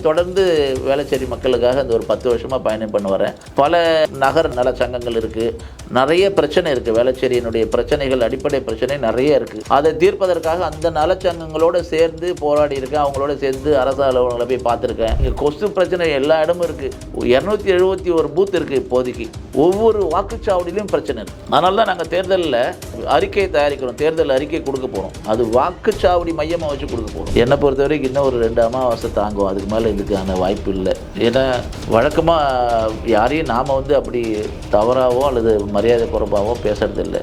தொடர்ந்து வேளச்சேரி மக்களுக்காக அந்த ஒரு 10 வருஷமாக பயணம் பண்ண வரேன். பல நகர் நல சங்கங்கள் இருக்குது, நிறைய பிரச்சனை இருக்குது. வேளச்சேரியினுடைய பிரச்சனைகள், அடிப்படை பிரச்சனை நிறைய இருக்குது. அதை தீர்ப்பதற்காக அந்த நலச்சங்கங்களோடு சேர்ந்து போராடி இருக்கேன். அவங்களோட சேர்ந்து அரசு அலுவலகங்களை போய் பார்த்துருக்கேன். இங்கே கொசு பிரச்சனை எல்லா இடமும் இருக்குது. 271 பூத் இருக்குது இப்போதைக்கு. ஒவ்வொரு வாக்குச்சாவடியிலும் பிரச்சனை இருக்குது. அதனால தான் நாங்கள் தேர்தலில் அறிக்கையை தயாரிக்கிறோம், தேர்தல் அறிக்கை கொடுக்க போகிறோம். அது வாக்குச்சாவடி மையமாக வச்சு கொடுக்க போகிறோம். என்னை பொறுத்த வரைக்கும் இன்னும் ஒரு 2 அமாவாசை தாங்கும், அதுக்கு மேலே இதுக்கான வாய்ப்பு இல்லை. ஏன்னா வழக்கமாக யாரையும் நாம் அப்படி தவறாவோ அல்லது மரியாதை குறைவாவோ பேசுறது இல்லை.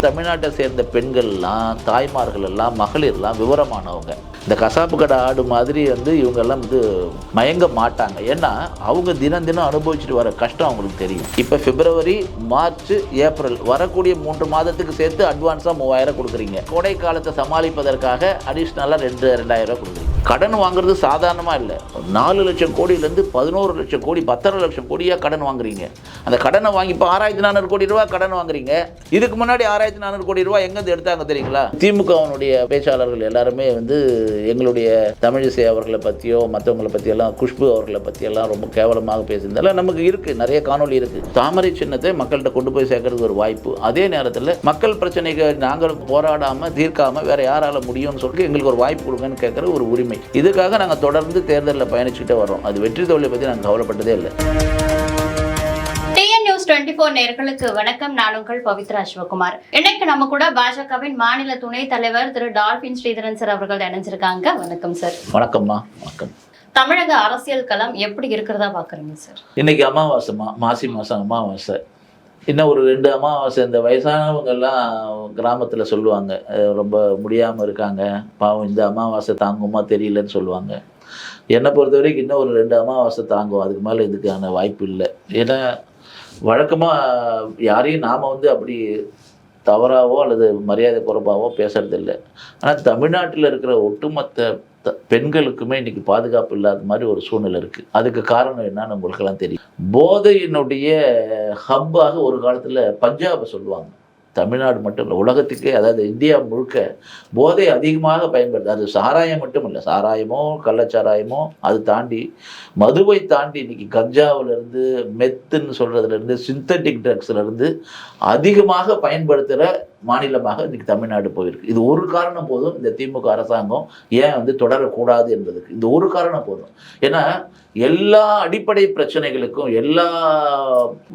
தமிழ்நாட்டை சேர்ந்த பெண்கள்லாம், தாய்மார்கள் எல்லாம், மகளிர்லாம் விவரமானவங்க. இந்த கசாப்பு கடை ஆடு மாதிரி இவங்கெல்லாம் மயங்க மாட்டாங்க. ஏன்னா அவங்க தினம் தினம் அனுபவிச்சுட்டு வர கஷ்டம் அவங்களுக்கு தெரியும். இப்போ பிப்ரவரி, மார்ச், ஏப்ரல் வரக்கூடிய 3 மாதத்துக்கு சேர்த்து அட்வான்ஸாக 3000 கொடுக்குறீங்க. கோடை காலத்தை சமாளிப்பதற்காக அடிஷ்னலாக 2000 கொடுக்குறீங்க. கடன் வாங்குறது சாதாரணமாக இல்லை. 4 லட்சம் கோடியிலேருந்து 11 லட்சம் கோடி, 10 லட்சம் கோடியாக கடன் வாங்குறீங்க. அந்த கடனை வாங்கி இப்போ 6400 கோடி ரூபா கடன் வாங்குறீங்க. இதுக்கு முன்னாடி 6400 கோடி ரூபா எங்கேருந்து எடுத்தாங்க தெரியுங்களா? திமுகவினுடைய பேச்சாளர்கள் எல்லாருமே எங்களுடைய தமிழிசை அவர்களை பற்றியோ மற்றவங்களை பற்றியெல்லாம், குஷ்பு அவர்களை பற்றியெல்லாம் ரொம்ப கேவலமாக பேசுனதெல்லாம் நமக்கு இருக்குது, நிறைய காணொலி இருக்குது. தாமரை சின்னத்தை மக்கள்கிட்ட கொண்டு போய் சேர்க்கறதுக்கு ஒரு வாய்ப்பு. அதே நேரத்தில் மக்கள் பிரச்சனைக்கு நாங்கள் போராடாமல் தீர்க்காமல் வேறு யாரால் முடியும்னு சொல்லிட்டு எங்களுக்கு ஒரு வாய்ப்பு கொடுங்கன்னு கேட்குற ஒரு உரிமை. இதுக்காக நாங்கள் தொடர்ந்து தேர்தலில் பயணிச்சுக்கிட்டே வரோம். அது வெற்றி தோல்வியை பற்றி நாங்கள் கவலைப்பட்டதே இல்லை. நியூஸ் 24 நேயர்களுக்கு வணக்கம். நான் உங்கள் பவித்ரா சிவகுமார். இன்னைக்கு நம்ம கூட பாஜகவின் மாநில துணைத் தலைவர் திரு டால்பின் ஸ்ரீதரன் சார் அவர்கள் இணைஞ்சிருக்காங்க. வணக்கம் சார். வணக்கம்மா. வணக்கம். தமிழக அரசியல் களம் எப்படி இருக்கிறதா பாக்குறீங்க சார்? இன்னைக்கு அமாவாசைமா, மாசி மாதம் அமாவாசை. இன்னும் ஒரு 2 அமாவாசை. இந்த வயசானவங்கெல்லாம் கிராமத்தில் சொல்லுவாங்க, ரொம்ப முடியாமல் இருக்காங்க, பாவம் இந்த அமாவாசை தாங்குமா தெரியலன்னு சொல்லுவாங்க. என்னை பொறுத்த வரைக்கும் இன்னும் ஒரு 2 அமாவாசை தாங்கும், அதுக்கு மேலே இதுக்கான வாய்ப்பு இல்லை. ஏன்னா வழக்கமாக யாரையும் நாம் அப்படி தவறாவோ அல்லது மரியாதை குறைவாவோ பேசுறது இல்லை. ஆனால் தமிழ்நாட்டில் இருக்கிற ஒட்டுமொத்த பெண்களுக்குமே இன்னைக்கு பாதுகாப்பு இல்லாத மாதிரி ஒரு சூழ்நிலை இருக்குது. அதுக்கு காரணம் என்னன்னு உங்களுக்கெல்லாம் தெரியும். போதையினுடைய ஹப்பாக ஒரு காலத்தில் பஞ்சாபை சொல்லுவாங்க. தமிழ்நாடு மட்டும் இல்லை, உலகத்துக்கே, அதாவது இந்தியா முழுக்க போதை அதிகமாக பயன்படுது. அது சாராயம் மட்டும் இல்லை, சாராயமோ கள்ளச்சாராயமோ அது தாண்டி, மதுவை தாண்டி இன்னைக்கு கஞ்சாவிலேருந்து, மெத்துன்னு சொல்கிறதுலேருந்து, சிந்தட்டிக் ட்ரக்ஸ்லேருந்து அதிகமாக பயன்படுத்துகிற மாநிலமாக இன்றைக்கி தமிழ்நாடு போயிருக்கு. இது ஒரு காரணம் போதும் இந்த திமுக அரசாங்கம் ஏன் தொடரக்கூடாது என்பதுக்கு. இந்த ஒரு காரணம் போதும். ஏன்னா எல்லா அடிப்படை பிரச்சனைகளுக்கும், எல்லா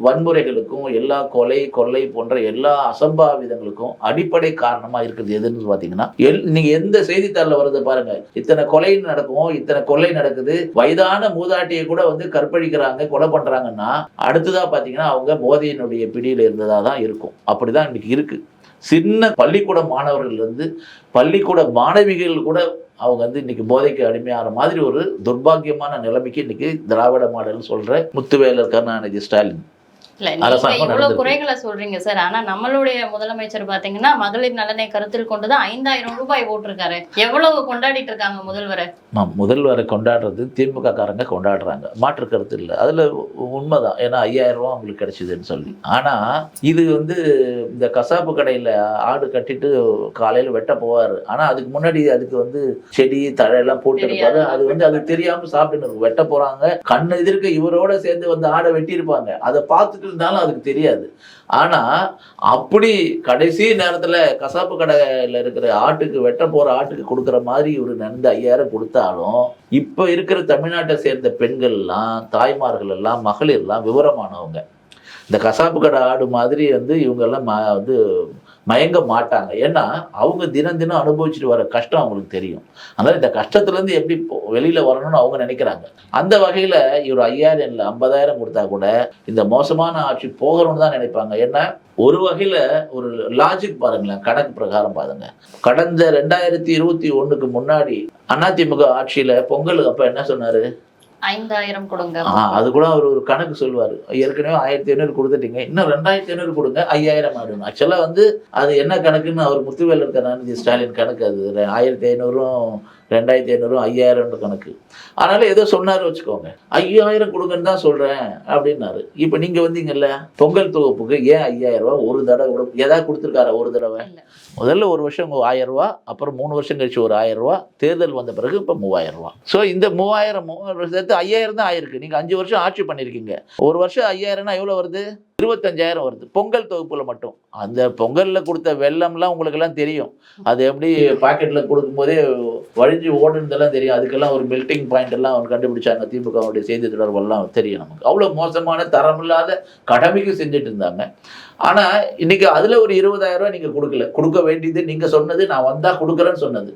வன்முறைகளுக்கும், எல்லா கொலை கொள்ளை போன்ற எல்லா அசம்பாவிதங்களுக்கும் அடிப்படை காரணமாக இருக்குது எதுன்னு பார்த்தீங்கன்னா, நீங்கள் எந்த செய்தித்தாளில் வருது பாருங்க, இத்தனை கொலை நடக்கும், இத்தனை கொள்ளை நடக்குது, வயதான மூதாட்டியை கூட கற்பழிக்கிறாங்க, கொலை பண்ணுறாங்கன்னா, அடுத்ததாக பார்த்தீங்கன்னா அவங்க போதையினுடைய பிடியில் இருந்ததாக தான் இருக்கும். அப்படி தான் இன்றைக்கி இருக்குது. சின்ன பள்ளிக்கூட மாணவர்கள்லேருந்து பள்ளிக்கூட மாணவிகள் கூட அவங்க இன்னைக்கு போதைக்கு அடிமையாகிற மாதிரி ஒரு துர்பாக்கியமான நிலைமைக்கு இன்னைக்கு திராவிட மாடல் சொல்ற முத்துவேலர் கருணாநிதி ஸ்டாலின் இவ்வளவு குறைகளை சொல்றீங்க சார். ஆனா நம்மளுடைய முதலமைச்சர் பாத்தீங்கன்னா மகளிர் நலனை கருத்தில் கொண்டுதான் 5000 ரூபாய் போட்டிருக்காரு. எவ்வளவு கொண்டாடிட்டு இருக்காங்க முதல்வரை. முதல்வரை கொண்டாடுறது திமுக காரங்க கொண்டாடுறாங்க, மாற்று கருத்து இல்லை. அதுல உண்மைதான். ஏன்னா 5000 ரூபா அவங்களுக்கு கிடைச்சிதுன்னு சொல்லி. ஆனா இது இந்த கசாப்பு கடையில ஆடு கட்டிட்டு காலையில வெட்ட போவாரு. ஆனா அதுக்கு முன்னாடி அதுக்கு செடி தழையெல்லாம் போட்டு இருப்பாரு. அது தெரியாம சாப்பிட்டு வெட்ட போறாங்க. கண்ணு எதிர்க்க இவரோட சேர்ந்து ஆடை வெட்டி இருப்பாங்க. அதை பார்த்துட்டு இருந்தாலும் அதுக்கு தெரியாது. ஆனா அப்படி கடைசி நேரத்துல கசாப்பு கடையில இருக்கிற ஆட்டுக்கு, வெட்ட போற ஆட்டுக்கு கொடுக்குற மாதிரி ஒரு 5000 கொடுத்தாலும், இப்ப இருக்கிற தமிழ்நாட்டை சேர்ந்த பெண்கள்லாம், தாய்மார்கள் எல்லாம், மகளிர்லாம் விவரமானவங்க. இந்த கசாப்பு கடை ஆடு மாதிரி இவங்கெல்லாம் மயங்க மாட்டாங்க. ஏன்னா அவங்க தினம் தினம் அனுபவிச்சுட்டு வர கஷ்டம் அவங்களுக்கு தெரியும். அதனால இந்த கஷ்டத்துலேருந்து எப்படி வெளியில் வரணும்னு அவங்க நினைக்கிறாங்க. அந்த வகையில் இவர் 5000 இல்லை 50000 கொடுத்தா கூட இந்த மோசமான ஆட்சி போகணும்னு தான் நினைப்பாங்க. ஏன்னா ஒரு வகையில் ஒரு லாஜிக் பாருங்களேன், கணக்கு பிரகாரம் பாருங்க. கடந்த 2021க்கு முன்னாடி அதிமுக ஆட்சியில் பொங்கல் அப்போ என்ன சொன்னார்? 5000 கொடுங்க. அது கூட அவர் ஒரு கணக்கு சொல்லுவார். ஏற்கனவே 1500 கொடுத்துட்டீங்க, இன்னும் 2500 கொடுங்க, 5000 ஆயிடும். ஆக்சுவலாக அது என்ன கணக்குன்னு அவர் முத்துவேலர் கருணாநிதி ஸ்டாலின் கணக்கு. அது 1500 2500 5000 கணக்கு. ஆனாலும் ஏதோ சொன்னார் வச்சுக்கோங்க. 5000 கொடுங்கன்னு தான் சொல்கிறேன் அப்படின்னாரு. இப்போ நீங்கள் வந்தீங்கல்ல பொங்கல் தொகுப்புக்கு ஏன் 5000 ரூபா ஒரு தடவை கூட ஏதாவது கொடுத்துருக்காரா ஒரு தடவை? முதல்ல ஒரு வருஷம் 1000 ரூபா, அப்புறம் 3 வருஷம் கழிச்சு ஒரு 1000 ரூபா, தேர்தல் வந்த பிறகு இப்போ 3000 ரூபா. ஸோ இந்த 3000 சேர்த்து 5000 தான் ஆயிருக்கு. நீங்கள் 5 வருஷம் ஆட்சி பண்ணியிருக்கீங்க. ஒரு வருஷம் 5000னா எவ்வளோ வருது? 25,000 வருது பொங்கல் தொகுப்புல மட்டும். அந்த பொங்கலில் கொடுத்த வெள்ளம்லாம் உங்களுக்கெல்லாம் தெரியும். அது எப்படி பாக்கெட்டில் கொடுக்கும்போதே வழிஞ்சு ஓடுனதெல்லாம் தெரியும். அதுக்கெல்லாம் ஒரு மெல்டிங் பாயிண்ட் எல்லாம் அவங்க கண்டுபிடிச்சாங்க. திமுகவுடைய செய்தி தொடர்பெல்லாம் தெரியும் நமக்கு. அவ்வளோ மோசமான தரமில்லாத கடமைக்கு செஞ்சுட்டு இருந்தாங்க. ஆனால் இன்னைக்கு அதில் ஒரு 20,000 ரூபாய் நீங்கள் கொடுக்க வேண்டியது நீங்கள் சொன்னது நான் வந்தால் கொடுக்குறேன்னு சொன்னது.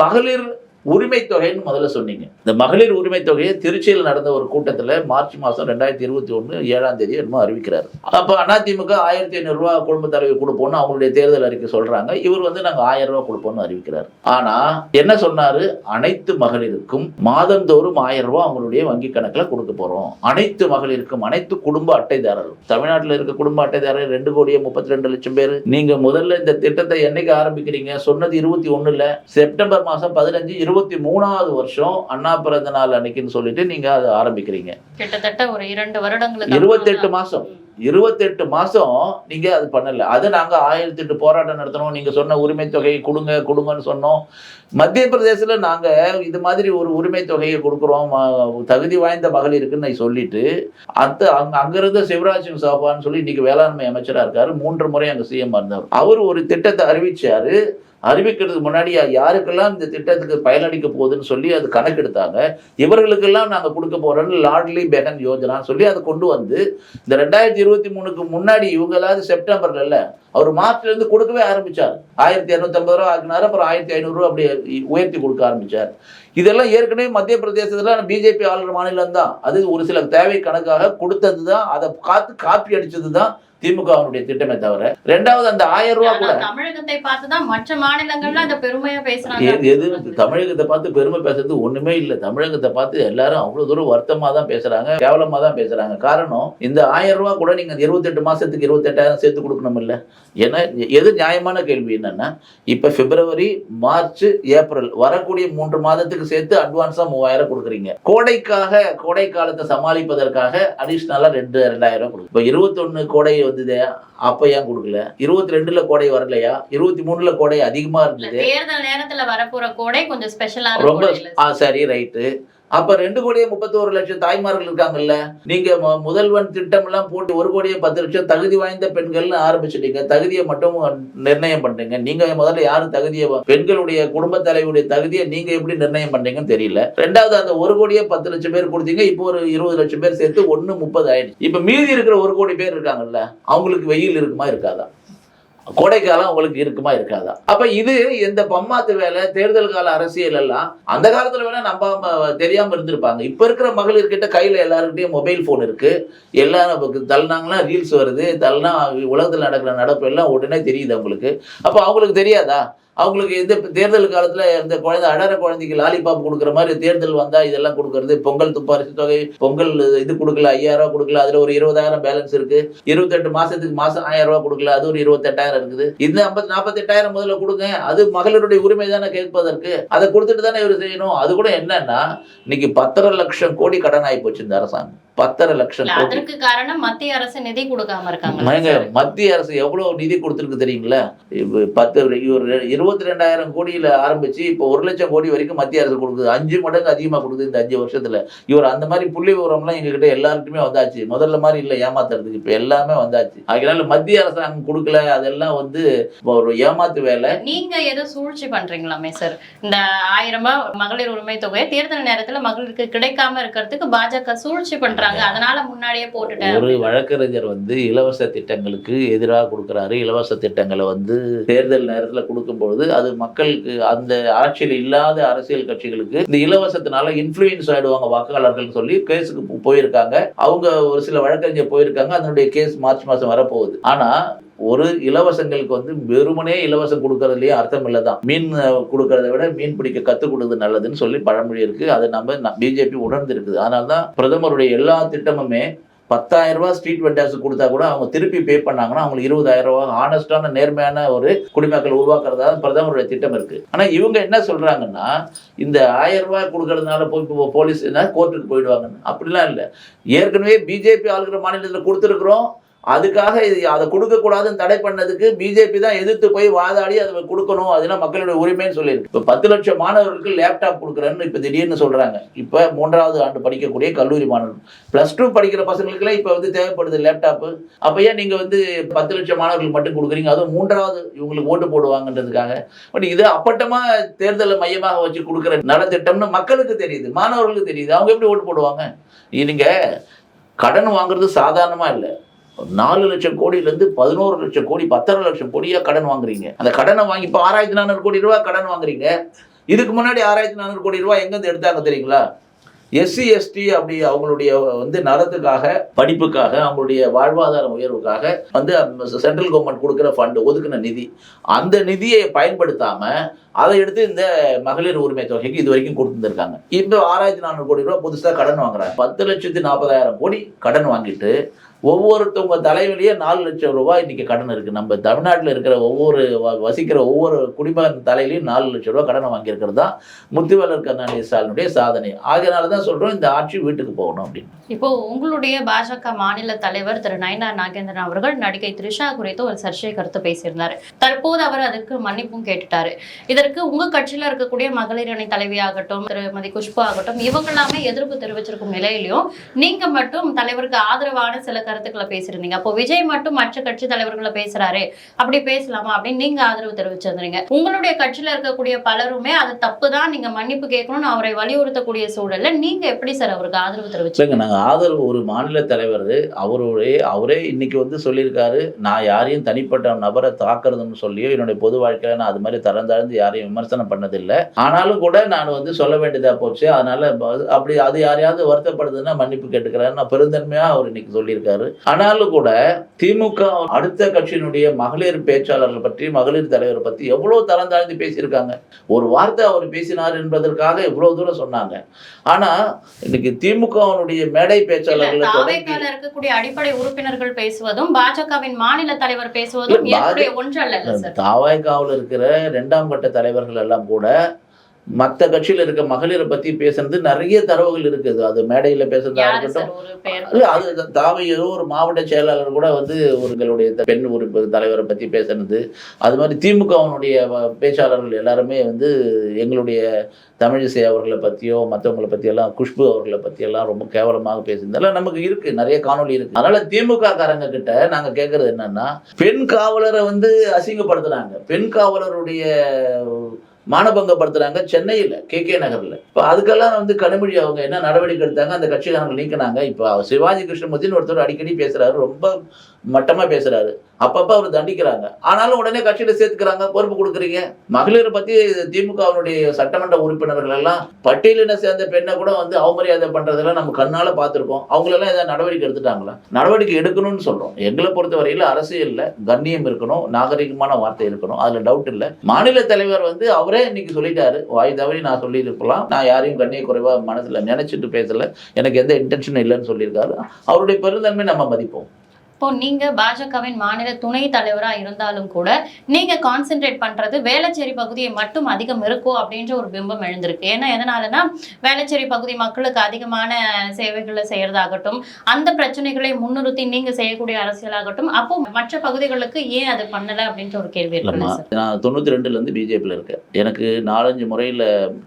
மகளிர் உரிமை தொகைன்னு முதல்ல சொன்னீங்க. இந்த மகளிர் உரிமை தொகையை திருச்சியில் நடந்த ஒரு கூட்டத்தில் மார்ச் மாதம் 2021 7ஆம் தேதி என்னமோ அறிவிக்கிறார். அப்போ அதிமுக 1500 ரூபா குடும்ப தலைவி கொடுப்போம்னு அவங்களுடைய தேர்தல் அறிக்கை சொல்றாங்க. இவர் நாங்கள் 1000 ரூபா கொடுப்போம்னு அறிவிக்கிறார். ஆனா என்ன சொன்னாரு? அனைத்து மகளிருக்கும் மாதந்தோறும் 1000 ரூபா அவங்களுடைய வங்கி கணக்கில் கொடுக்க போறோம். அனைத்து மகளிருக்கும், அனைத்து குடும்ப அட்டைதாரர்கள், தமிழ்நாட்டில் இருக்க குடும்ப அட்டைதாரர் 2,32,00,000 பேர். நீங்க முதல்ல இந்த திட்டத்தை என்னைக்கு ஆரம்பிக்கிறீங்க? சொன்னது 21 செப்டம்பர் மாதம் 15 23வது வருஷம் அண்ணா பிறந்த நாள் அன்னைக்குன்னு சொல்லிட்டு நீங்க அதை ஆரம்பிக்கிறீங்க. கிட்டத்தட்ட ஒரு 2 வருடங்களுக்கு 28 மாசம் நீங்க அது பண்ணல. அது நாங்க 1008 போராட்டம் நடத்தணும். நீங்க சொன்ன உரிமை தொகையை கொடுங்கன்னு சொன்னோம். மத்திய பிரதேசத்துல நாங்க இது மாதிரி ஒரு உரிமை தொகையை கொடுக்குறோம் தகுதி வாய்ந்த மகளிருக்குன்னு சொல்லிட்டு அங்கிருந்த சிவராஜ் சிங் சௌஹான்னு சொல்லி இன்னைக்கு வேளாண்மை அமைச்சரா இருக்காரு. 3 முறை அங்க சிஎம் இருந்தார். அவர் ஒரு திட்டத்தை அறிவிச்சாரு. அறிவிக்கிறதுக்கு முன்னாடி யாருக்கெல்லாம் இந்த திட்டத்துக்கு பயனளிக்க போகுதுன்னு சொல்லி அது கணக்கெடுத்தாங்க. இவர்களுக்கெல்லாம் நாங்கள் கொடுக்க போறோம்னு லாட்லி பெஹன் யோஜனான்னு சொல்லி அதை கொண்டு வந்து இந்த 2023க்கு முன்னாடி இவங்களாவது செப்டம்பர்ல அவர் மார்ச்ல இருந்து கொடுக்கவே ஆரம்பிச்சார். 1250 ரூபா ஆக்கினார். அப்புறம் 1500 ரூபா அப்படி உயர்த்தி கொடுக்க ஆரம்பிச்சார். இதெல்லாம் ஏற்கனவே மத்திய பிரதேசத்துல பிஜேபி ஆளுநர் மாநிலம் தான். அது ஒரு சில தேவை கணக்காக கொடுத்தது தான். அதை காப்பி அடிச்சது தான் திமுகவுடைய திட்டமே தவிர. ரெண்டாவது அந்த 1000 ரூபா கூட தமிழகத்தை பார்த்துதான் மற்ற மாநிலங்கள்ல அந்த பெருமையா பேசுறாங்க. எது தமிழகத்தை பார்த்து பெருமை பேசுறது ஒண்ணுமே இல்லை. தமிழகத்தை பார்த்து எல்லாரும் அவ்வளவு தூரம் வருத்தமா தான் பேசுறாங்க, கேவலமா தான் பேசுறாங்க. காரணம் இந்த 1000 ரூபா கூட நீங்க 28 மாசத்துக்கு 28,000 சேர்த்து கொடுக்கணும் இல்ல. ஏன்னா எது நியாயமான கேள்வி என்னன்னா, இப்ப பிப்ரவரி, மார்ச், ஏப்ரல் வரக்கூடிய 3 மாதத்துக்கு சேர்த்து அட்வான்ஸா 3000 கொடுக்குறீங்க. கோடை காலத்தை சமாளிப்பதற்காக அடிஷனலா 2,000 கொடுக்கும். இப்ப 21 கோடை வந்தது, அப்ப ஏன் கொடுக்கல? 22ல கோடை வரலையா? 23ல கோடை அதிகமா இருந்தது. தேர்தல் நேரத்துல வரப்போற கோடை கொஞ்சம் ஸ்பெஷலா ரொம்ப சரி, ரைட்டு. அப்ப 2,31,00,000 தாய்மார்கள் இருக்காங்கல்ல. நீங்க முதல்வன் திட்டம் எல்லாம் போட்டு 1,10,00,000 தகுதி வாய்ந்த பெண்கள்னு ஆரம்பிச்சுட்டீங்க. தகுதியை மட்டும் நிர்ணயம் பண்றீங்க. நீங்க முதல்ல யாரு தகுதியை, பெண்களுடைய குடும்ப தலைவருடைய தகுதியை நீங்க எப்படி நிர்ணயம் பண்றீங்கன்னு தெரியல. ரெண்டாவது அந்த 1,10,00,000 பேர் கொடுத்தீங்க. இப்போ ஒரு 20 லட்சம் பேர் சேர்த்து 1,30 ஆயிடுச்சு. இப்ப மீதி இருக்கிற 1 கோடி பேர் இருக்காங்கல்ல, அவங்களுக்கு வெயில் இருக்குமா இருக்காதா? கோடைக்காலம் உங்களுக்கு இருக்குமா இருக்காதா? அப்ப இது எந்த பம்மாத்து வேலை, தேர்தல் கால அரசியல் எல்லாம் அந்த காலத்துல வேணா நம்ம தெரியாம இருந்திருப்பாங்க. இப்ப இருக்கிற மகளிர்கிட்ட கையில எல்லாருக்கிட்டையும் மொபைல் போன் இருக்கு. எல்லாரும் தள்ளினாங்கன்னா ரீல்ஸ் வருது, தள்ளினா உலகத்தில் நடக்கிற நடப்பு எல்லாம் உடனே தெரியுது அவங்களுக்கு. அப்ப அவங்களுக்கு தெரியாதா? அவங்களுக்கு எந்த தேர்தல் காலத்துல இந்த அடற குழந்தைக்கு லாலிபாப் கொடுக்குற மாதிரி தேர்தல் வந்தா இதெல்லாம் கொடுக்கறது, பொங்கல் துப்பாரிசு தொகை, பொங்கல் இது கொடுக்கல, 5000 ரூபா கொடுக்கல, அதுல ஒரு 20,000 பேலன்ஸ் இருக்கு. 28 மாசத்துக்கு மாசம் 1000 ரூபா கொடுக்கல, அது ஒரு 28,000 இருக்குது. இந்த 48,000 முதல்ல கொடுங்க. அது மகளிருடைய உரிமை தானே கேட்பதற்கு. அதை கொடுத்துட்டு தானே இவர் செய்யணும். அது கூட என்னன்னா, இன்னைக்கு 10.5 லட்சம் கோடி கடன் ஆகி போச்சு இந்த அரசாங்கம். 10.5 லட்சம் கோடி. அதற்கு காரணம் மத்திய அரசு நிதி கொடுக்காம இருக்காங்க. மத்திய அரசு எவ்வளவு நிதி கொடுத்திருக்கு தெரியுங்களா? 22,000 கோடியில ஆரம்பிச்சு இப்போ 1 லட்சம் கோடி வரைக்கும் மத்திய அரசு கொடுக்குது. 5 மடங்கு அதிகமா கொடுக்குது இந்த 5 வருஷத்துல. இவர் அந்த மாதிரி புள்ளி விவரம்லாம் எங்ககிட்ட எல்லாருக்குமே வந்தாச்சு. முதல்ல மாதிரி இல்லை ஏமாத்துறதுக்கு, இப்ப எல்லாமே வந்தாச்சு. அதனால மத்திய அரசாங்கம் கொடுக்கல, அதெல்லாம் ஒரு ஏமாத்து வேலை. நீங்க ஏதோ சூழ்ச்சி பண்றீங்களாமே சார்? இந்த 1000 ரூபாய் மகளிர் உரிமை தொகையை தேர்தல் நேரத்துல மகளிருக்கு கிடைக்காம இருக்கிறதுக்கு பாஜக சூழ்ச்சி பண்றாங்க. அதனால முன்னாடியே போட்டுட்டேன். ஒரு வழக்கறிஞர் இலவச திட்டங்களுக்கு எதிராக கொடுக்குறாரு. இலவச திட்டங்களை தேர்தல் நேரத்துல கொடுக்கும்பொழுது அது மக்களுக்கு, அந்த ஆட்சியில் இல்லாத அரசியல் கட்சிகளுக்கு இந்த இலவசத்தினால இன்ஃப்ளூயன்ஸ் ஆயிடுவாங்க வாக்காளர்கள் சொல்லி கேஸுக்கு போயிருக்காங்க. அவங்க ஒரு சில வழக்கறிஞர் போயிருக்காங்க. அதனுடைய கேஸ் மார்ச் மாசம் வரப்போகுது. ஆனா ஒரு இலவசங்களுக்கு வெறுமனே இலவசம் கொடுக்கறதுலயே அர்த்தம் இல்லதான். மீன் கொடுக்கறத விட மீன் பிடிக்க கத்துக் கொடுக்குறது நல்லதுன்னு சொல்லி பழமொழி இருக்கு. அதை நம்ம பிஜேபி உணர்ந்து இருக்குது. அதனால்தான் பிரதமருடைய எல்லா திட்டமுமே 10,000 ரூபாய் ஸ்ட்ரீட் வெண்டர்ஸுக்கு கொடுத்தா கூட அவங்க திருப்பி பே பண்ணாங்கன்னா அவங்களுக்கு 20,000 ரூபாய் ஆனஸ்டான நேர்மையான ஒரு குடிமக்கள் உருவாக்குறதா பிரதமருடைய திட்டம் இருக்கு. ஆனா இவங்க என்ன சொல்றாங்கன்னா இந்த 1000 ரூபாய் கொடுக்கறதுனால போய் போலீஸ் கோர்ட்டுக்கு போயிடுவாங்கன்னு. அப்படிலாம் இல்லை. ஏற்கனவே பிஜேபி ஆளுகிற மாநிலத்தில் கொடுத்துருக்குறோம். அதுக்காக அதை கொடுக்கக்கூடாதுன்னு தடை பண்ணதுக்கு பிஜேபி தான் எதிர்த்து போய் வாதாடி அதை கொடுக்கணும், அதெல்லாம் மக்களுடைய உரிமைன்னு சொல்லியிருக்கு. இப்போ 10 லட்சம் மாணவர்களுக்கு லேப்டாப் கொடுக்குறேன்னு இப்போ திடீர்னு சொல்கிறாங்க. இப்போ 3வது ஆண்டு படிக்கக்கூடிய கல்லூரி மாணவர்கள், +2 படிக்கிற பசங்களுக்குலாம் இப்போ தேவைப்படுது லேப்டாப்பு. அப்போ ஏன் நீங்கள் 10 லட்சம் மாணவர்களுக்கு மட்டும் கொடுக்குறீங்க? அதுவும் 3வது இவங்களுக்கு ஓட்டு போடுவாங்கன்றதுக்காக. பட் இது அப்பட்டமாக தேர்தலை மையமாக வச்சு கொடுக்குற நலத்திட்டம்னு மக்களுக்கு தெரியுது, மாணவர்களுக்கு தெரியுது. அவங்க எப்படி ஓட்டு போடுவாங்க? நீங்கள் கடன் வாங்குறது சாதாரணமாக இல்லை. 4 லட்சம் கோடியிலேருந்து 11 லட்சம் கோடி, 10 லட்சம் கோடியாக கடன் வாங்குறீங்க. அந்த கடனை வாங்கி இப்போ 6,400 கோடி ரூபா கடன் வாங்குறீங்க. இதுக்கு முன்னாடி 6,400 கோடி ரூபா எங்கேருந்து எடுத்தாங்க தெரியுங்களா? எஸ்சி எஸ்டி அப்படி அவங்களுடைய நலத்துக்காக, படிப்புக்காக, அவங்களுடைய வாழ்வாதார உயர்வுக்காக சென்ட்ரல் கவர்மெண்ட் கொடுக்குற ஃபண்டு, ஒதுக்கின நிதி, அந்த நிதியை பயன்படுத்தாம அதை எடுத்து இந்த மகளிர் உரிமை தொகைக்கு இது வரைக்கும் கொடுத்துருக்காங்க. இப்போ 6,400 கோடி ரூபா புதுசாக கடன் வாங்குறாங்க. 10,40,000 கோடி கடன் வாங்கிட்டு ஒவ்வொருத்தவங்க தலைவிலேயே 4 லட்சம் ரூபாய் இன்னைக்கு கடன் இருக்கு. நம்ம தமிழ்நாட்டில் இருக்கிற வசிக்கிற ஒவ்வொரு குடிமகன் தலையிலையும் 4 லட்சம் ரூபாய் கடனை வாங்கியிருக்கிறது தான் முத்துவேலர் கருணாநிதி ஸ்டாலினுடைய சாதனை. ஆகையினால தான் சொல்றோம் இந்த ஆட்சி வீட்டுக்கு போகணும் அப்படின்னு. இப்போ உங்களுடைய பாஜக மாநில தலைவர் திரு நயினார் நாகேந்திரன் அவர்கள் நடிகை த்ரிஷா குறித்து ஒரு சர்ச்சை கருத்து பேசியிருந்தாரு. தற்போது அவர் அதுக்கு மன்னிப்பும் கேட்டுட்டாரு. இதற்கு உங்க கட்சியில இருக்கக்கூடிய மகளிர் அணி தலைவியாகட்டும், திருமதி குஷ்பு ஆகட்டும், இவங்க எல்லாமே எதிர்ப்பு தெரிவிச்சிருக்கும் நிலையிலையும் நீங்க மட்டும் தலைவருக்கு ஆதரவான சில கருத்துக்களை பேசியிருந்தீங்க. அப்போ விஜய் மட்டும் மற்ற கட்சி தலைவர்களை பேசுறாரு, அப்படி பேசலாமா அப்படின்னு நீங்க ஆதரவு தெரிவிச்சிருந்தீங்க. உங்களுடைய கட்சியில இருக்கக்கூடிய பலருமே அது தப்புதான், நீங்க மன்னிப்பு கேட்கணும்னு அவரை வலியுறுத்தக்கூடிய சூழல்ல நீங்க எப்படி சார் அவருக்கு ஆதரவு தெரிவிச்சீங்க? நாங்க ஆதரவு, ஒரு மாநில தலைவர் அவரே இன்னைக்கு சொல்லியிருக்காரு, நான் யாரையும் தனிப்பட்ட நபரை தாக்குறதுன்னு சொல்லியோ என்னுடைய பொது வாழ்க்கையில நான் அது மாதிரி தரந்தாழ்ந்து யாரையும் விமர்சனம் பண்ணதில்லை. ஆனாலும் கூட நான் சொல்ல வேண்டியதா போச்சு. அதனால அப்படி அது யாரையாவது வருத்தப்படுதுன்னா மன்னிப்பு கேட்டுக்கிறேன் நான் பெருந்தன்மையா அவர் இன்னைக்கு சொல்லியிருக்காரு. ஆனாலும் கூட திமுக அடுத்த கட்சியினுடைய மகளிர் பேச்சாளர்கள் பற்றி, மகளிர் தலைவர் பற்றி எவ்வளவு தரம் தாழ்ந்து பேசியிருக்காங்க. ஒரு வார்த்தை அவர் பேசினார் என்பதற்காக இவ்வளவு தூரம் சொன்னாங்க. ஆனா இன்னைக்கு திமுகவினுடைய மேடை பேச்சாளர்கள் இருக்கக்கூடிய அடிப்படை உறுப்பினர்கள் பேசுவதும் பாஜகவின் மாநில தலைவர் பேசுவதும் ஒன்றல்ல. தாவாய்காவில் இருக்கிற 2ஆம் கட்ட தலைவர்கள் எல்லாம் கூட மற்ற கட்சியில் இருக்க மகளிரை பத்தி பேசுறது நிறைய தரவுகள் இருக்குது. அது மேடையில பேசுறதா இருக்கட்டும், அது தாவை ஏதோ ஒரு மாவட்ட செயலாளர் கூட ஒருங்களுடைய பெண் உறுப்பு தலைவரை பத்தி பேசுறது. அது மாதிரி திமுகவினுடைய பேச்சாளர்கள் எல்லாருமே எங்களுடைய தமிழிசை அவர்களை பற்றியோ மற்றவங்களை பற்றியெல்லாம், குஷ்பு அவர்களை பற்றியெல்லாம் ரொம்ப கேவலமாக பேசுறதெல்லாம் நமக்கு இருக்கு, நிறைய காணொலி இருக்கு. அதனால திமுக காரங்க கிட்ட நாங்க கேட்கறது என்னன்னா, பெண் காவலரை அசிங்கப்படுத்துறாங்க, பெண் காவலருடைய மானபங்கப்படுத்துறாங்க சென்னையில் KK நகர்ல. இப்போ அதுக்கெல்லாம் கனிமொழி அவங்க என்ன நடவடிக்கை எடுத்தாங்க, அந்த கட்சிக்காரங்க நீக்கினாங்க. இப்போ சிவாஜி கிருஷ்ணமூர்த்தின்னு ஒருத்தர் அடிக்கடி பேசுறாரு, ரொம்ப மட்டமா பேசுறாரு, அப்பப்ப அவர் தண்டிக்கிறாங்க. ஆனாலும் உடனே கட்சியில சேர்த்துக்கிறாங்க, பொறுப்பு கொடுக்குறீங்க. மகளிரை பத்தி திமுகவினுடைய சட்டமன்ற உறுப்பினர்கள் எல்லாம் பட்டியலின சேர்ந்த பெண்ணை கூட அவமரியாதை பண்றதெல்லாம் நம்ம கண்ணால பார்த்துருக்கோம். அவங்களெல்லாம் ஏதாவது நடவடிக்கை எடுத்துட்டாங்களா? நடவடிக்கை எடுக்கணும்னு சொல்றோம். எங்களை பொறுத்த வரையில அரசியல்ல கண்ணியம் இருக்கணும், நாகரிகமான வார்த்தை இருக்கணும், அதுல டவுட் இல்லை. மாநில தலைவர் அவரே இன்னைக்கு சொல்லிட்டாரு, வாய் தவறி நான் சொல்லி இருக்கலாம், நான் யாரையும் கண்ணிய குறைவா மனசுல நினைச்சிட்டு பேசல, எனக்கு எந்த இன்டென்ஷனும் இல்லைன்னு சொல்லியிருக்காரு. அவருடைய பெருந்தன்மை நம்ம மதிப்போம். இப்போ நீங்க பாஜகவின் மாநில துணை தலைவரா இருந்தாலும் கூட நீங்க கான்சென்ட்ரேட் பண்றது வேளச்சேரி பகுதியை மட்டும் அதிகம் இருக்கும் அப்படின்ற ஒரு பிம்பம் எழுந்திருக்கு. ஏன்னா எதனாலனா வேளச்சேரி பகுதி மக்களுக்கு அதிகமான சேவைகளை செய்யறதாகட்டும், அந்த பிரச்சனைகளை முன்னிறுத்தி நீங்க செய்யக்கூடிய அரசியலாகட்டும், அப்போ மற்ற பகுதிகளுக்கு ஏன் அது பண்ணல அப்படின்ற ஒரு கேள்வி இருக்கு. நான் 92 பிஜேபியில் இருக்கேன். எனக்கு 4-5 முறையில்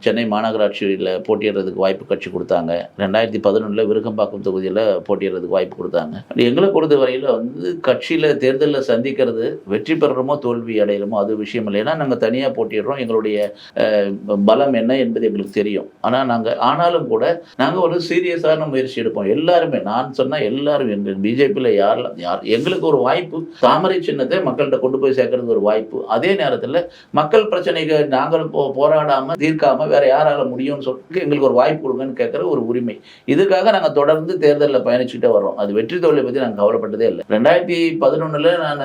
சென்னை மாநகராட்சியில் போட்டியிடுறதுக்கு வாய்ப்பு கட்சி கொடுத்தாங்க. 2011 விருகம்பாக்கம் தொகுதியில் போட்டியிடுறதுக்கு வாய்ப்பு கொடுத்தாங்க. எங்களை பொறுத்த வரையில் கட்சியில தேர்தலில் சந்திக்கிறது, வெற்றி பெறுறோமோ தோல்வி அடையிறோமோ அது விஷயம் இல்லை. ஏன்னா நாங்கள் தனியாக போட்டிடுறோம், எங்களுடைய பலம் என்ன என்பது எங்களுக்கு தெரியும். ஆனாலும் கூட நாங்கள் ஒரு சீரியஸான முயற்சி எடுப்போம். எல்லாருமே, நான் சொன்னால் எல்லாரும், எங்கள் பிஜேபியில் யார் எங்களுக்கு ஒரு வாய்ப்பு, தாமரை சின்னத்தை மக்கள்கிட்ட கொண்டு போய் சேர்க்கறது ஒரு வாய்ப்பு. அதே நேரத்தில் மக்கள் பிரச்சனைகள் நாங்கள் போராடாமல் தீர்க்காமல் வேற யாரால முடியும்னு சொல்லிட்டு எங்களுக்கு ஒரு வாய்ப்பு கொடுங்கன்னு கேட்குற ஒரு உரிமை. இதுக்காக நாங்கள் தொடர்ந்து தேர்தலில் பயணிச்சுட்டே வரோம். அது வெற்றி தோல்வியை பற்றி நாங்கள் கவலைப்பட்டதே இல்லை. இல்லை. 2011 நான்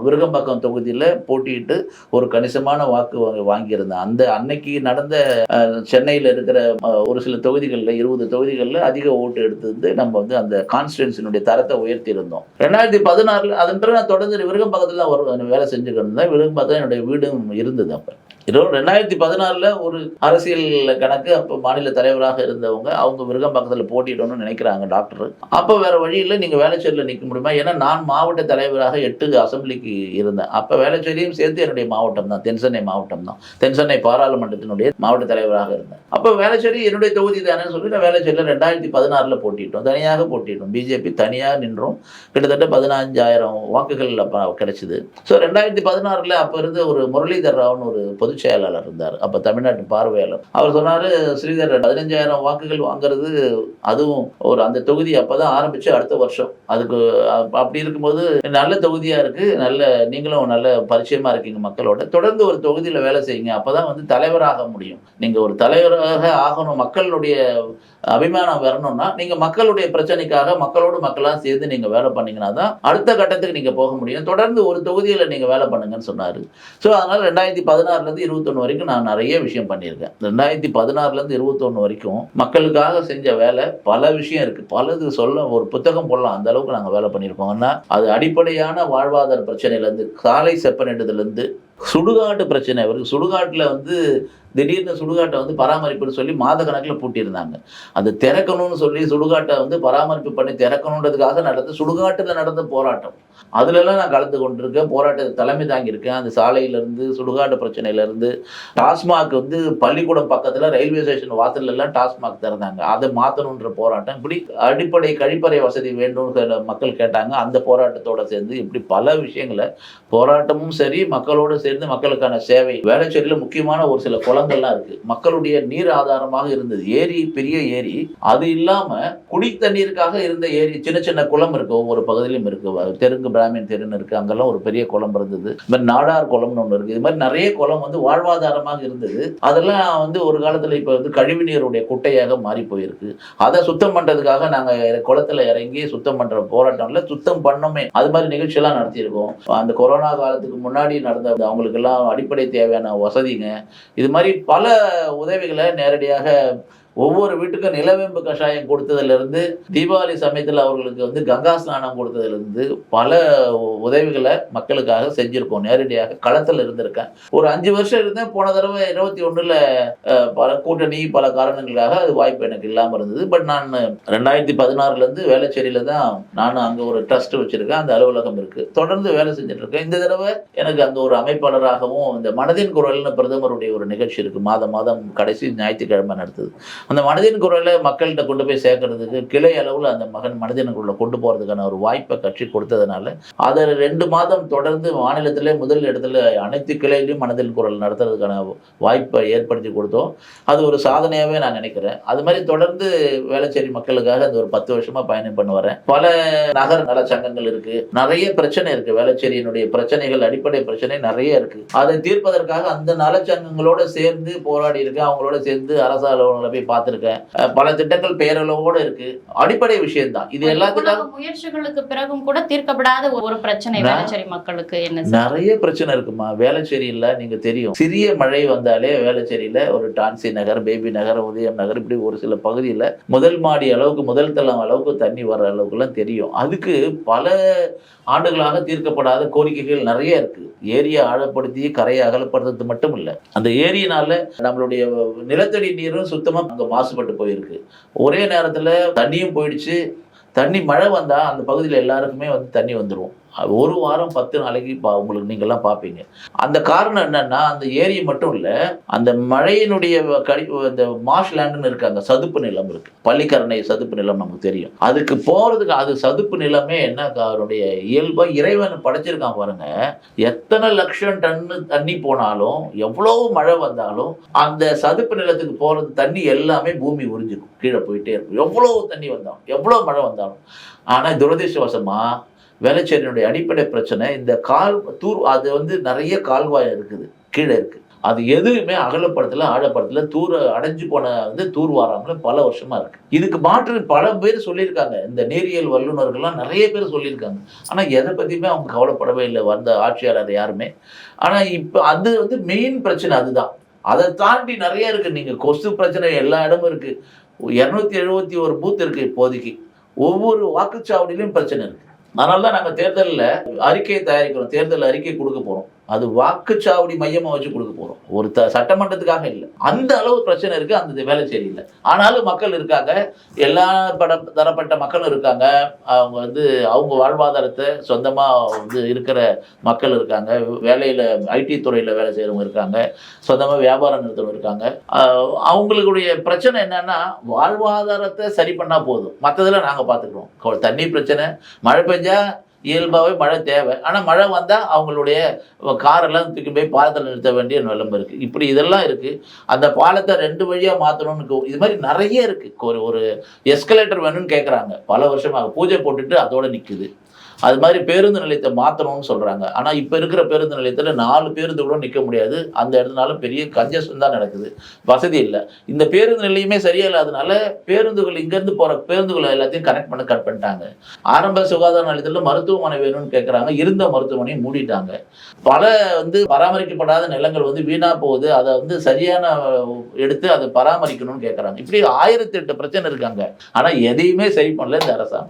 விருகம்பாக்கம் தொகுதியில் போட்டியிட்டு ஒரு கணிசமான வாக்கு வாங்கியிருந்தேன். அந்த அன்னைக்கு நடந்த சென்னையில் இருக்கிற ஒரு சில தொகுதிகளில் 20 தொகுதிகளில் அதிக ஓட்டு எடுத்து நம்ம வந்து அந்த கான்ஸ்டிடுவன்சியினுடைய தரத்தை உயர்த்தி இருந்தோம். 2016 அதன் பிறகு நான் தொடர்ந்து விருகம்பாக்கத்தில் தான் வேலை செஞ்சுக்கிட்டு இருந்தேன். விருகம்பாக்கத்தில் என்னுடைய வீடும் இருந்தது. அப்போ 2016 ஒரு அரசியல் கணக்கு அப்போ மாநில தலைவராக இருந்தவங்க அவங்க விருகம்பாக்கத்தில் போட்டியிடணும்னு நினைக்கிறாங்க டாக்டர். அப்போ வேற வழியில் நீங்கள் வேளச்சேரியில் நிற்க முடியுமா? ஏன்னா நான் மாவட்ட தலைவராக 8 அசம்பிளிக்கு இருந்தேன். அப்போ வேளச்சேரியும் சேர்த்து என்னுடைய மாவட்டம் தான், தென்சென்னை மாவட்டம் தான். தென்சென்னை பாராளுமன்றத்தினுடைய மாவட்ட தலைவராக இருந்தேன். அப்போ வேளச்சேரி என்னுடைய தொகுதி தானே சொல்லி நான் வேளச்சேரியில் 2016 போட்டிட்டோம். தனியாக போட்டிட்டோம். பிஜேபி தனியாக நின்றோம். கிட்டத்தட்ட 15,000 வாக்குகள் அப்போ கிடைச்சிது. ஸோ 2016 அப்போ இருந்த ஒரு முரளிதர் ராவ்னு ஒரு பொதுச் செயலாளர் இருந்தார். அப்போ தமிழ்நாட்டு பார்வையாளர். அவர் சொன்னார், ஸ்ரீதர் 15,000 வாக்குகள் வாங்குறது அதுவும் ஒரு அந்த தொகுதி அப்போதான் ஆரம்பிச்சு அடுத்த வருஷம். அதுக்கு அப்படி இருக்கும்போது நல்ல தொகுதியா இருக்கு, நல்ல நீங்களும் நல்ல பரிச்சயமா இருக்கீங்க மக்களோட, தொடர்ந்து ஒரு தொகுதியில் வேலை செய்யுங்க, அப்பதான் வந்து தலைவராக முடியும். நீங்க ஒரு தலைவராக ஆகணும், மக்களுடைய அபிமானம் வரணும்னா நீங்க மக்களுடைய பிரச்சனைக்காக மக்களோடு மக்களா சேர்ந்து நீங்க வேலை பண்ணீங்கன்னா தான் அடுத்த கட்டத்துக்கு நீங்க போக முடியும். தொடர்ந்து ஒரு தொகுதியில் நீங்க வேலை பண்ணுங்கன்னு சொன்னாரு. ஸோ அதனால 2016 21 வரைக்கும் நான் நிறைய விஷயம் பண்ணியிருக்கேன். 2016 21 வரைக்கும் மக்களுக்காக செஞ்ச வேலை பல விஷயம் இருக்கு. பலது சொல்ல ஒரு புத்தகம் போடலாம், அந்த அளவுக்கு நாங்கள் வேலை பண்ணியிருக்கோம்னா அது அடிப்படையான வாழ்வாதார பிரச்சனையிலேருந்து, சாலை செப்பனிடுதலேருந்து, சுடுகாட்டு பிரச்சனை. அவருக்கு சுடுகாட்டில் வந்து திடீர்னு சுடுகாட்டை வந்து பராமரிப்புன்னு சொல்லி மாத கணக்கில் பூட்டியிருந்தாங்க. அது திறக்கணும்னு சொல்லி சுடுகாட்டை வந்து பராமரிப்பு பண்ணி திறக்கணுன்றதுக்காக நடந்த சுடுகாட்டில் நடந்த போராட்டம். அதுலலாம் நான் கலந்து கொண்டிருக்கேன், போராட்டத்தை தலைமை தாங்கியிருக்கேன். அந்த சாலையிலேருந்து சுடுகாட்டு பிரச்சனையிலேருந்து டாஸ்மாக் வந்து பள்ளிக்கூடம் பக்கத்தில் ரயில்வே ஸ்டேஷன் வாசல்லாம் டாஸ்மாக் திறந்தாங்க, அதை மாற்றணுன்ற போராட்டம். இப்படி அடிப்படை கழிப்பறை வசதி வேண்டும்னு மக்கள் கேட்டாங்க, அந்த போராட்டத்தோடு சேர்ந்து இப்படி பல விஷயங்களை போராட்டமும் சரி மக்களோடு சேர்ந்து மக்களுக்கான சேவை. வேளச்சேரியில் முக்கியமான ஒரு சில குளங்கள்லாம் இருக்கு, மக்களுடைய நீர் ஆதாரமாக இருந்தது. ஏரி, பெரிய ஏரி, அது இல்லாம குடி தண்ணீருக்காக இருந்த ஏரி, சின்ன சின்ன குளம் இருக்கு, ஒவ்வொரு பகுதியிலும் இருக்கு. தெலுங்கு பிராமின் தெருன்னு இருக்கு, அங்கெல்லாம் ஒரு பெரிய குளம் இருந்தது. இது மாதிரி நாடார் குளம்னு ஒன்று இருக்கு. இது மாதிரி நிறைய குளம் வந்து வாழ்வாதாரமாக இருந்தது. அதெல்லாம் வந்து ஒரு காலத்துல இப்ப வந்து கழிவு நீருடைய குட்டையாக மாறி போயிருக்கு. அதை சுத்தம் பண்றதுக்காக நாங்க குளத்துல இறங்கி சுத்தம் பண்ற போராட்டம்ல சுத்தம் பண்ணோமே, அது மாதிரி நிகழ்ச்சியெல்லாம் நடத்தியிருக்கோம். அந்த கொரோனா காலத்துக்கு முன்னாடி நடந்த அவங்களுக்கு எல்லாம் அடிப்படை தேவையான வசதிங்க, இது மாதிரி பல உதவிகளை நேரடியாக ஒவ்வொரு வீட்டுக்கும் நிலவேம்பு கஷாயம் கொடுத்ததுலேருந்து, தீபாவளி சமயத்தில் அவர்களுக்கு வந்து கங்கா ஸ்நானம் கொடுத்ததுலேருந்து பல உதவிகளை மக்களுக்காக செஞ்சுருக்கோம். நேரடியாக களத்தில் இருந்திருக்கேன். ஒரு 5 வருஷம் இருந்தேன். போன தடவை 21 பல கூட்டணி பல காரணங்களுக்காக அது வாய்ப்பு எனக்கு இல்லாமல் இருந்தது. பட் நான் 2016 வேளச்சேரியில் தான் நான் அங்கே ஒரு ட்ரஸ்ட் வச்சுருக்கேன், அந்த அலுவலகம் இருக்குது, தொடர்ந்து வேலை செஞ்சுட்டு இருக்கேன். இந்த தடவை எனக்கு அங்கே ஒரு அமைப்பாளராகவும் இந்த மனதின் குரல்னு பிரதமருடைய ஒரு நிகழ்ச்சி இருக்குது, மாதம் கடைசி ஞாயிற்றுக்கிழமை நடத்துது. அந்த மனதின் குரலை மக்கள்கிட்ட கொண்டு போய் சேர்க்கறதுக்கு கிளை அளவில் அந்த மனதின் குரலை கொண்டு போகிறதுக்கான ஒரு வாய்ப்பை கட்சி கொடுத்ததுனால அதை 2 மாதம் தொடர்ந்து மாநிலத்திலே முதல் இடத்துல அனைத்து கிளையிலையும் மனதின் குரல் நடத்துறதுக்கான வாய்ப்பை ஏற்படுத்தி கொடுத்தோம். அது ஒரு சாதனையாகவே நான் நினைக்கிறேன். அது மாதிரி தொடர்ந்து வேளச்சேரி மக்களுக்காக அந்த ஒரு 10 வருஷமாக பயணம் பண்ண வரேன். பல நகர் நல சங்கங்கள் இருக்குது, நிறைய பிரச்சனை இருக்குது. வேளச்சேரியினுடைய பிரச்சனைகள், அடிப்படை பிரச்சனை நிறைய இருக்குது. அதை தீர்ப்பதற்காக அந்த நலச்சங்கங்களோட சேர்ந்து போராடி இருக்கேன். அவங்களோட சேர்ந்து அரசு அலுவலகங்களை போய் பார்த்திருக்கேன். பல திட்டங்கள் பேரளவோடு இருக்கு. அடிப்படை விஷயம் தான் இது. எல்லாத்துக்காக முயற்சிகளுக்கு பிறகும் கூட தீர்க்கப்படாத ஒரு பிரச்சனை வேளச்சேரி மக்களுக்கு என்ன? நிறைய பிரச்சனை இருக்குமா வேளச்சேரியில். நீங்க தெரியும், சிறிய மழை வந்தாலே வேளச்சேரியில ஒரு டான்சி நகர், பேபி நகர், உதயம் நகர், இப்படி ஒரு சில பகுதியில் முதல் மாடி அளவுக்கு, முதல் தளம் அளவுக்கு தண்ணி வர்ற அளவுக்குலாம் தெரியும். அதுக்கு பல ஆண்டுகளாக தீர்க்கப்படாத கோரிக்கைகள் நிறைய இருக்கு. ஏரியை ஆழப்படுத்தி கரையை அகலப்படுத்துறது மட்டும் இல்லை, அந்த ஏரியினால நம்மளுடைய நிலத்தடி நீரும் சுத்தமா அங்க மாசுபட்டு போயிருக்கு. ஒரே நேரத்துல தண்ணியும் போயிடுச்சு. தண்ணி மழை வந்தா அந்த பகுதியில் எல்லாருக்குமே வந்து தண்ணி வந்துடும். ஒரு வாரம் 10 நாளைக்கு உங்களுக்கு நீங்கள்லாம் பார்ப்பீங்க. அந்த காரணம் என்னன்னா, அந்த ஏரி மட்டும் இல்லை, அந்த மழையினுடைய இந்த மார்ஷ் லேண்டுன்னு இருக்கு, அந்த சதுப்பு நிலம் இருக்கு, பள்ளிக்கரணை சதுப்பு நிலம் நமக்கு தெரியும். அதுக்கு போறதுக்கு அது சதுப்பு நிலமே என்ன அவருடைய இயல்பா இறைவன் படைச்சிருக்கான் பாருங்க. எத்தனை லட்சம் டன்னு தண்ணி போனாலும், எவ்வளவு மழை வந்தாலும் அந்த சதுப்பு நிலத்துக்கு போறது தண்ணி எல்லாமே பூமி உறிஞ்சிக்கும், கீழே போயிட்டே இருக்கும். எவ்வளவு தண்ணி வந்தாலும், எவ்வளவு மழை வந்தாலும். ஆனா துரதிர்ஷ்டவசமா வேளச்சேரியினுடைய அடிப்படை பிரச்சனை இந்த அது வந்து நிறைய கால்வாய் இருக்குது, கீழே இருக்கு. அது எதுவுமே அகலப்படுத்தல, ஆழப்படுத்தல, அடைஞ்சு போன தூர் வாராமல பல வருஷமா இருக்கு. இதுக்கு மாற்று பல பேர் சொல்லியிருக்காங்க. இந்த நீரியல் வல்லுநர்கள்லாம் நிறைய பேர் சொல்லியிருக்காங்க. ஆனா எதை பத்தியுமே அவங்க கவலைப்படவே இல்லை வந்த ஆட்சியாளர் யாருமே. ஆனா இப்ப அது மெயின் பிரச்சனை அதுதான். அதை தாண்டி நிறைய இருக்கு. நீங்க கொசு பிரச்சனை எல்லா இடமும் இருக்கு. 271 பூத் இருக்கு இப்போதைக்கு. ஒவ்வொரு வாக்குச்சாவடியிலும் பிரச்சனை இருக்கு. அதனால தான் நாங்க தேர்தல்ல அறிக்கையை தயாரிக்கிறோம். தேர்தல் அறிக்கை கொடுக்க போறோம். அது வாக்குச்சாவடி மையமா வச்சு கொடுக்க போறோம். ஒரு சட்டமன்றத்துக்காக இல்ல. அந்த அளவு பிரச்சனை இருக்கு. அந்த வேலை சரியில்லை. ஆனாலும் மக்கள் இருக்காங்க. எல்லா தரப்பட்ட மக்களும் இருக்காங்க. அவங்க அவங்க வாழ்வாதாரத்தை சொந்தமா இருக்கிற மக்கள் இருக்காங்க. வேலையில ஐடி துறையில வேலை செய்யறவங்க இருக்காங்க. சொந்தமா வியாபாரம் நடத்துறவங்க இருக்காங்க. அவங்களுடைய பிரச்சனை என்னன்னா வாழ்வாதாரத்தை சரி பண்ணா போதும். மற்றதெல்லாம் நாங்க பாத்துக்கிறோம். தண்ணி பிரச்சனை, மழை பெஞ்சா இயல்பாகவே மழை தேவை. ஆனால் மழை வந்தால் அவங்களுடைய காரெல்லாம் தூக்கி போய் பாலத்தில் நிறுத்த வேண்டிய நிலைமை இருக்குது. இப்படி இதெல்லாம் இருக்குது. அந்த பாலத்தை 2 வழியாக மாற்றணும்னு இது மாதிரி நிறைய இருக்குது. ஒரு எஸ்கலேட்டர் வேணும்னு கேட்குறாங்க. பல வருஷமாக பூஜை போட்டுட்டு அதோட நிற்குது. அது மாதிரி பேருந்து நிலையத்தை மாற்றணும்னு சொல்கிறாங்க. ஆனால் இப்போ இருக்கிற பேருந்து நிலையத்தில் 4 பேருந்து கூட நிற்க முடியாது. அந்த இடத்துனால பெரிய கன்ஜெஷன் தான் நடக்குது. வசதி இல்லை. இந்த பேருந்து நிலையமே சரியா இல்லாதனால பேருந்துகள் இங்கேருந்து போகிற பேருந்துகளை எல்லாத்தையும் கட் பண்ணிட்டாங்க. ஆரம்ப சுகாதார நிலையத்தில் மருத்துவமனை வேணும்னு கேட்குறாங்க. இருந்த மருத்துவமனையை மூடிட்டாங்க. பல பராமரிக்கப்படாத நிலங்கள் வீணாக போகுது. அதை சரியான எடுத்து அதை பராமரிக்கணும்னு கேட்குறாங்க. இப்படி 1008 பிரச்சனை இருக்காங்க. ஆனால் எதையுமே சரி பண்ணல இந்த அரசாங்கம்.